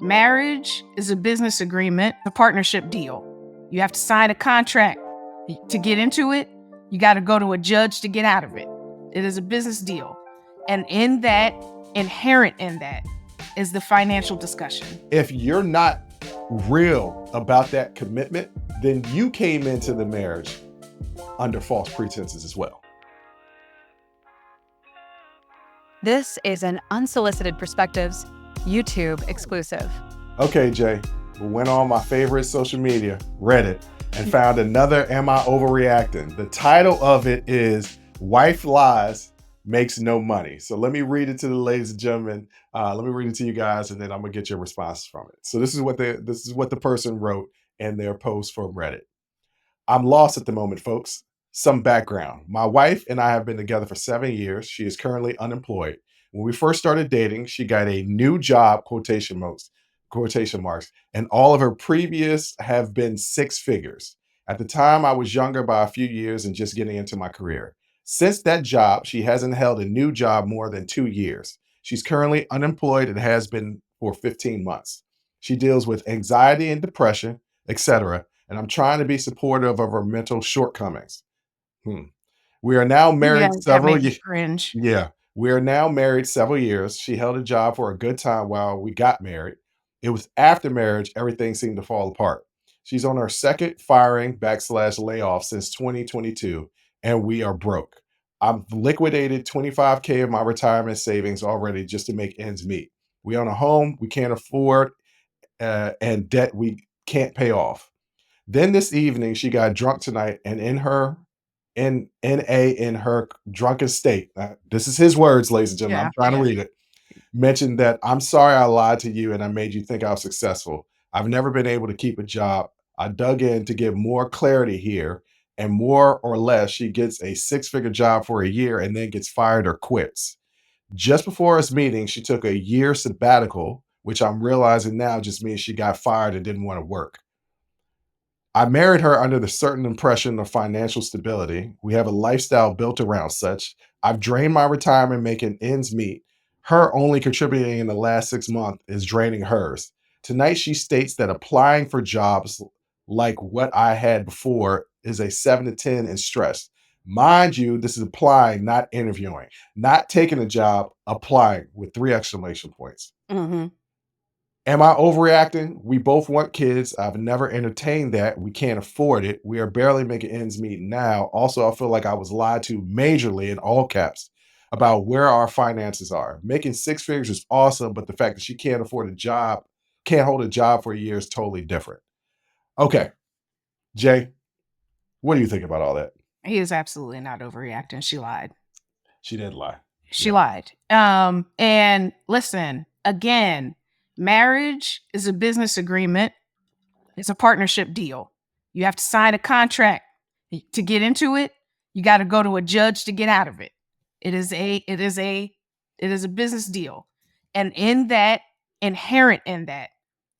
Marriage is a business agreement, a partnership deal. You have to sign a contract to get into it. You got to go to a judge to get out of it. It is a business deal. And in that, inherent in that, is the financial discussion. If you're not real about that commitment, then you came into the marriage under false pretenses as well. This is an Unsolicited Perspectives YouTube exclusive. Okay, Jay, we went on my favorite social media, Reddit, and found another Am I Overreacting? The title of it is Wife Lies, Makes No Money. So let me read it to the ladies and gentlemen. Let me read it to you guys, and then I'm gonna get your responses from it. So this is what the person wrote in their post from Reddit. I'm lost at the moment, folks. Some background. My wife and I have been together for 7 years. She is currently unemployed. When we first started dating, she got a new job, quotation marks, and all of her previous have been six figures. At the time, I was younger by a few years and just getting into my career. Since that job, she hasn't held a new job more than 2 years. She's currently unemployed and has been for 15 months. She deals with anxiety and depression, etc., and I'm trying to be supportive of her mental shortcomings. We are now married That several made me years. cringe. Yeah, we are now married several years. She held a job for a good time while we got married. It was after marriage, everything seemed to fall apart. She's on her second firing / layoff since 2022, and we are broke. I've liquidated 25K of my retirement savings already just to make ends meet. We own a home we can't afford and debt we can't pay off. Then this evening, she got drunk tonight, and in her drunken state, this is his words, ladies and gentlemen. I'm trying to read it. Mentioned that I'm sorry I lied to you and I made you think I was successful. I've never been able to keep a job. I dug in to get more clarity here, and more or less, she gets a six-figure job for a year and then gets fired or quits. Just before us meeting, she took a year sabbatical, which I'm realizing now just means she got fired and didn't want to work. I married her under the certain impression of financial stability. We have a lifestyle built around such. I've drained my retirement making ends meet. Her only contributing in the last 6 months is draining hers. Tonight, she states that applying for jobs like what I had before is a 7 to 10 in stress. Mind you, this is applying, not interviewing, not taking a job, applying with 3 exclamation points. Mm-hmm. Am I overreacting? We both want kids. I've never entertained that. We can't afford it. We are barely making ends meet now. Also, I feel like I was lied to majorly in all caps about where our finances are. Making six figures is awesome, but the fact that she can't afford a job, can't hold a job for a year is totally different. Okay, Jay, what do you think about all that? He is absolutely not overreacting. She lied. She did lie. She lied. And listen, again, marriage is a business agreement. It's a partnership deal. You have to sign a contract to get into it. You got to go to a judge to get out of it. It is a business deal. And in that, inherent in that,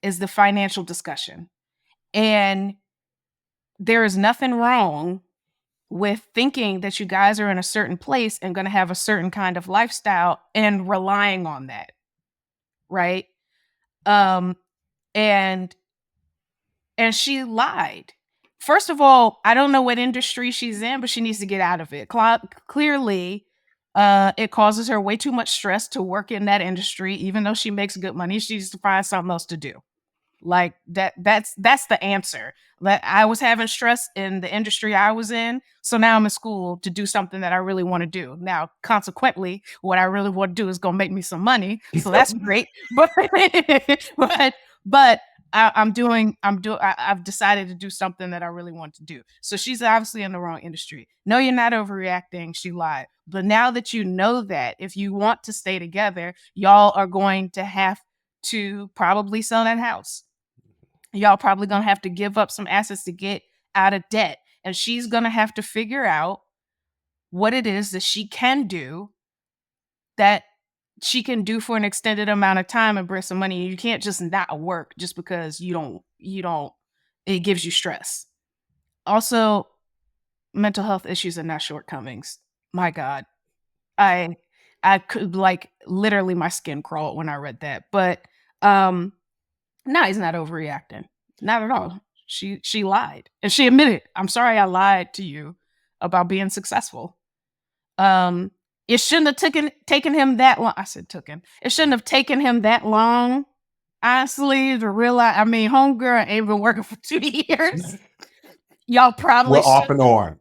is the financial discussion. And there is nothing wrong with thinking that you guys are in a certain place and going to have a certain kind of lifestyle and relying on that. Right? And she lied. First of all, I don't know what industry she's in, but she needs to get out of it. Clearly, it causes her way too much stress to work in that industry. Even though she makes good money, she needs to find something else to do. Like that's the answer. I was having stress in the industry I was in, so now I'm in school to do something that I really want to do. Now, consequently, what I really want to do is gonna make me some money, so that's great. But I've decided to do something that I really want to do. So she's obviously in the wrong industry. No, you're not overreacting. She lied. But now that you know that, if you want to stay together, y'all are going to have to probably sell that house. Y'all probably gonna have to give up some assets to get out of debt. And she's gonna have to figure out what it is that she can do for an extended amount of time and bring some money. You can't just not work just because you don't, it gives you stress. Also, mental health issues are not shortcomings. My God. I could, like, literally my skin crawled when I read that. But No, he's not overreacting. Not at all. She lied. And she admitted, I'm sorry I lied to you about being successful. It shouldn't have taken him that long. I said taken. It shouldn't have taken him that long, honestly, to realize. I mean, homegirl ain't been working for 2 years. Y'all probably Well,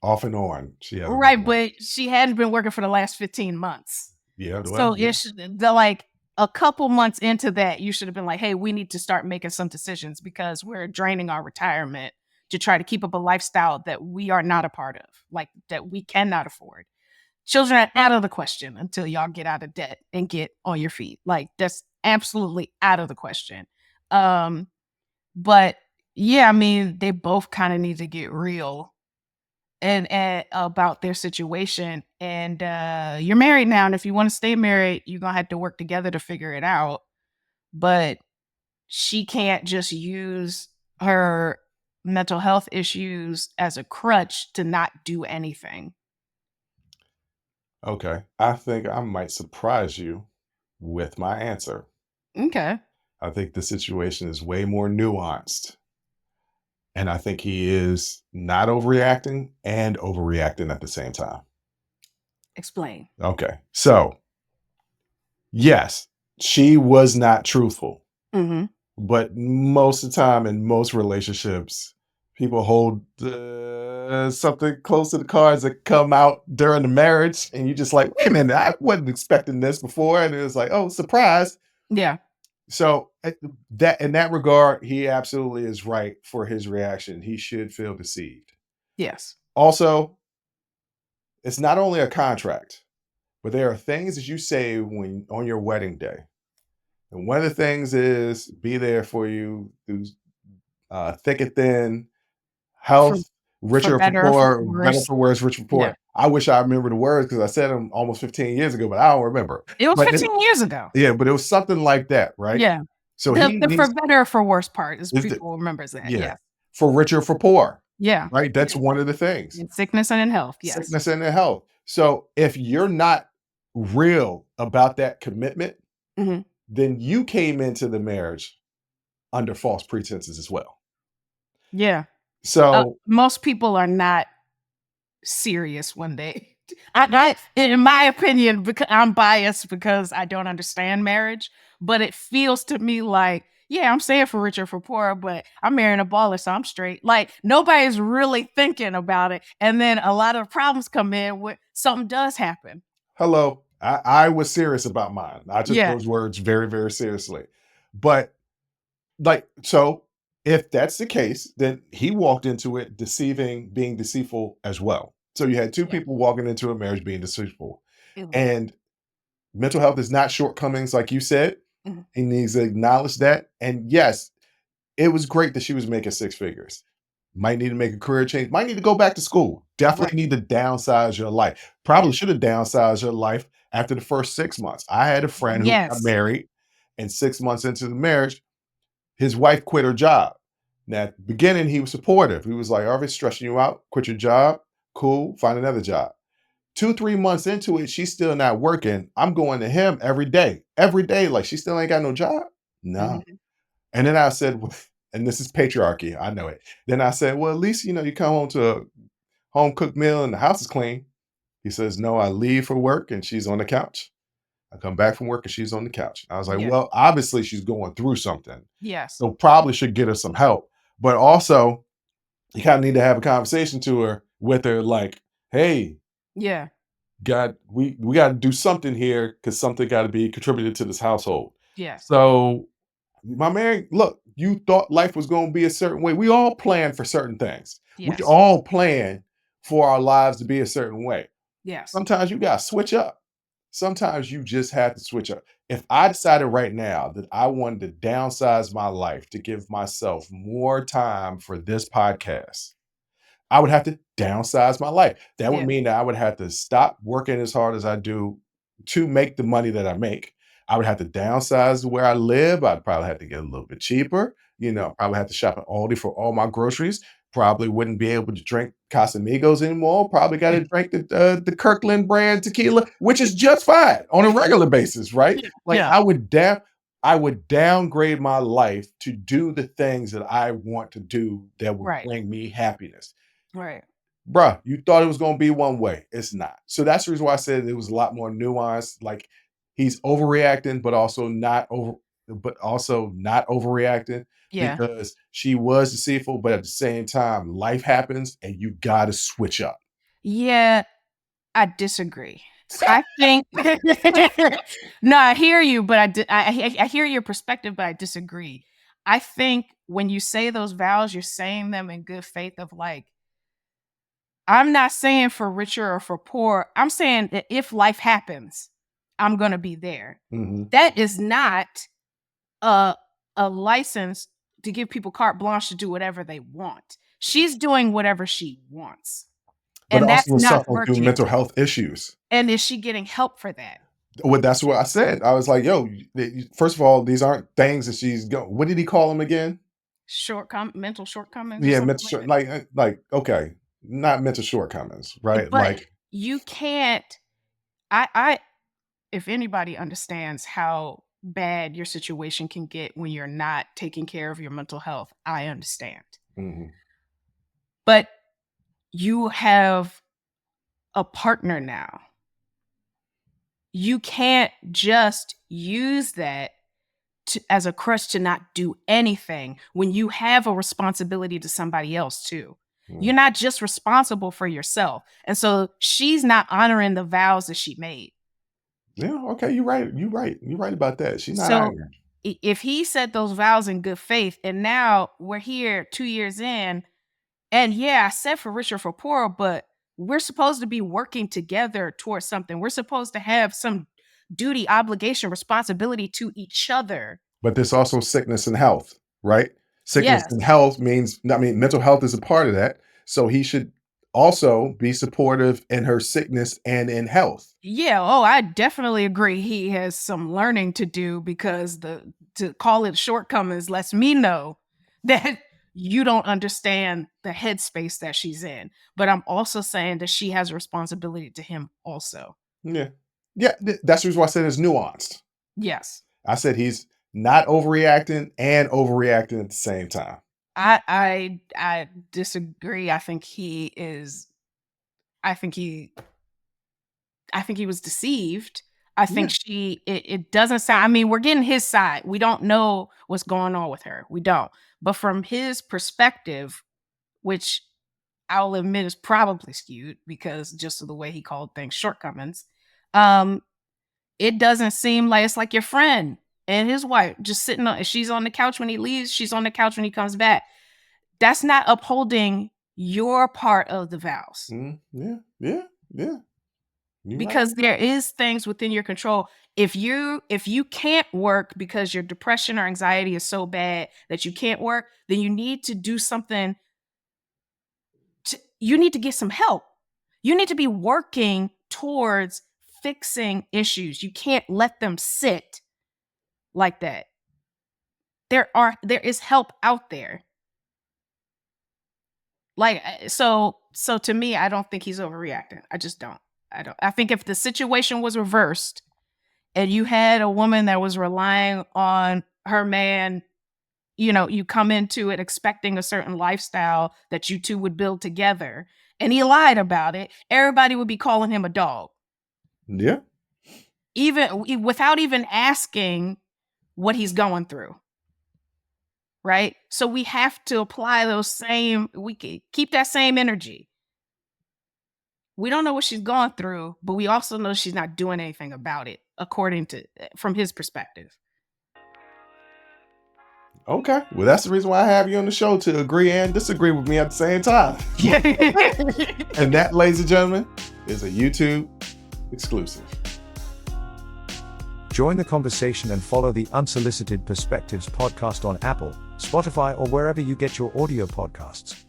off and on. She hasn't right, been working. but she hadn't been working for the last 15 months. Yeah, So well, yeah. it should, like a couple months into that, you should have been like, hey, we need to start making some decisions because we're draining our retirement to try to keep up a lifestyle that we are not a part of, like that we cannot afford. Children are out of the question until y'all get out of debt and get on your feet. Like that's absolutely out of the question. But yeah, I mean, they both kind of need to get real and about their situation. And you're married now, and if you want to stay married, you're gonna have to work together to figure it out. But she can't just use her mental health issues as a crutch to not do anything. Okay. I think I might surprise you with my answer. Okay. I think the situation is way more nuanced. And I think he is not overreacting and overreacting at the same time. Explain. Okay. So, yes, she was not truthful. Mm-hmm. But most of the time in most relationships, people hold something close to the cards that come out during the marriage. And you just like, wait a minute, I wasn't expecting this before. And it was like, oh, surprise. Yeah. So that in that regard, he absolutely is right for his reaction. He should feel deceived. Yes. Also, it's not only a contract, but there are things that you say when on your wedding day. And one of the things is be there for you through thick and thin, health, richer for better, poor, for better worse. for worse, richer for poor. Yeah. I wish I remember the words because I said them almost 15 years ago, but I don't remember. It was But 15 years ago. Yeah, but it was something like that, right? Yeah. So The he for needs better or for worse part is is the- people remembers that. yeah, Yes. for richer for poor, Yeah. right? That's one of the things. In sickness and in health. Yes. Sickness and in health. So if you're not real about that commitment, Mm-hmm. then you came into the marriage under false pretenses as well. Yeah. So Most people are not serious when they in my opinion, because I'm biased because I don't understand marriage, but it feels to me like, yeah, I'm saying for richer for poorer, but I'm marrying a baller, so I'm straight. Like nobody's really thinking about it. And then a lot of problems come in when something does happen. hello, I was serious about mine. I took Yeah. those words very, very seriously. But like, so if that's the case, then he walked into it being deceitful as well. So you had two Yeah. people walking into a marriage being deceitful. Mhm. And mental health is not shortcomings, like you said. Mhm. He needs to acknowledge that. And yes, it was great that she was making six figures. Might need to make a career change. Might need to go back to school. Definitely need to downsize your life. Probably should have downsized your life after the first 6 months. I had a friend who got Yes. married, and 6 months into the marriage, his wife quit her job. Now, at the beginning, he was supportive. He was like, "Oh, if it's stressing you out, quit your job. Cool, find another job." 2, 3 months into it, she's still not working. I'm going to him every day. Every day, like, she still ain't got no job? No. Mhm. And then I said, and this is patriarchy, I know it. Then I said, well, at least, you come home to a home cooked meal and the house is clean. He says, no, I leave for work and she's on the couch. I come back from work and she's on the couch. I was like, Yeah. well, obviously she's going through something. Yes. So probably should get her some help. But also, you kind of need to have a conversation with her, like, hey, Yeah. we got to do something here because something got to be contributed to this household. Yes. So my man, look, you thought life was going to be a certain way. We all plan for certain things. Yes. We all plan for our lives to be a certain way. Yes. Sometimes you got to switch up. Sometimes you just have to switch up. If I decided right now that I wanted to downsize my life to give myself more time for this podcast, I would have to downsize my life. That would Yeah. mean that I would have to stop working as hard as I do to make the money that I make. I would have to downsize to where I live. I'd probably have to get a little bit cheaper. Probably have to shop at Aldi for all my groceries. Probably wouldn't be able to drink Casamigos anymore. Probably got to drink the Kirkland brand tequila, which is just fine on a regular basis, right? Yeah. Like Yeah. I would I would downgrade my life to do the things that I want to do that will Right. bring me happiness. Right. Bruh, you thought it was going to be one way. It's not. So that's the reason why I said it was a lot more nuanced. Like he's overreacting, but also not overreacting Yeah. because she was deceitful, but at the same time, life happens and you got to switch up. Yeah, I disagree. I think no, I hear you, but I hear your perspective, but I disagree. I think when you say those vows, you're saying them in good faith of like, I'm not saying for richer or for poor. I'm saying that if life happens, I'm gonna be there. Mhm. That is not a a license to give people carte blanche to do whatever they want. She's doing whatever she wants, But and that's also not suffering through working. mental health issues. And is she getting help for that? Well, that's what I said. I was like, yo, first of all, these aren't things that she's going. What did he call them again? Mental shortcomings or Yeah, something mental like that? okay, not mental shortcomings, right? But Like, you can't I if anybody understands how bad your situation can get when you're not taking care of your mental health, I understand. mhm. But you have a partner now. You can't just use that as a crutch to not do anything when you have a responsibility to somebody else too. Mm. You're not just responsible for yourself. And so she's not honoring the vows that she made. Yeah, okay, you're right. You're right about that. She's not So iron. if he said those vows in good faith, and now we're here 2 years in, and yeah, I said for richer for poorer, but we're supposed to be working together towards something. We're supposed to have some duty, obligation, responsibility to each other. But there's also sickness and health, right? Sickness and Yes. health means, I mean, mental health is a part of that. So he should also be supportive in her sickness and in health. Yeah, oh, I definitely agree he has some learning to do because to call it shortcomings lets me know that you don't understand the headspace that she's in. But I'm also saying that she has a responsibility to him also. Yeah. Yeah, that's the reason why I said it's nuanced. Yes. I said he's not overreacting and overreacting at the same time. I disagree. I think he I think he was deceived. I think Yeah. it doesn't sound, I mean, we're getting his side. We don't know what's going on with her. We don't. But from his perspective, which I'll admit is probably skewed because just of the way he called things shortcomings, um, it doesn't seem like it's like your friend and his wife just sitting on, she's on the couch when he leaves, she's on the couch when he comes back. That's not upholding your part of the vows. Yeah. Yeah. Yeah. You're right. Because there is things within your control. If you can't work because your depression or anxiety is so bad that you can't work, then you need to do something. You need to get some help. You need to be working towards fixing issues. You can't let them sit like that. There is help out there. Like so to me, I don't think he's overreacting. I just don't. I don't. I think if the situation was reversed and you had a woman that was relying on her man, you come into it expecting a certain lifestyle that you two would build together, and he lied about it, everybody would be calling him a dog, Yeah. even without even asking what he's going through. Right? So we have to apply we keep that same energy. We don't know what she's gone through, but we also know she's not doing anything about it, from his perspective. Okay. Well, that's the reason why I have you on the show, to agree and disagree with me at the same time. And that, ladies and gentlemen, is a YouTube exclusive. Join the conversation and follow the Unsolicited Perspectives podcast on Apple, Spotify, or wherever you get your audio podcasts.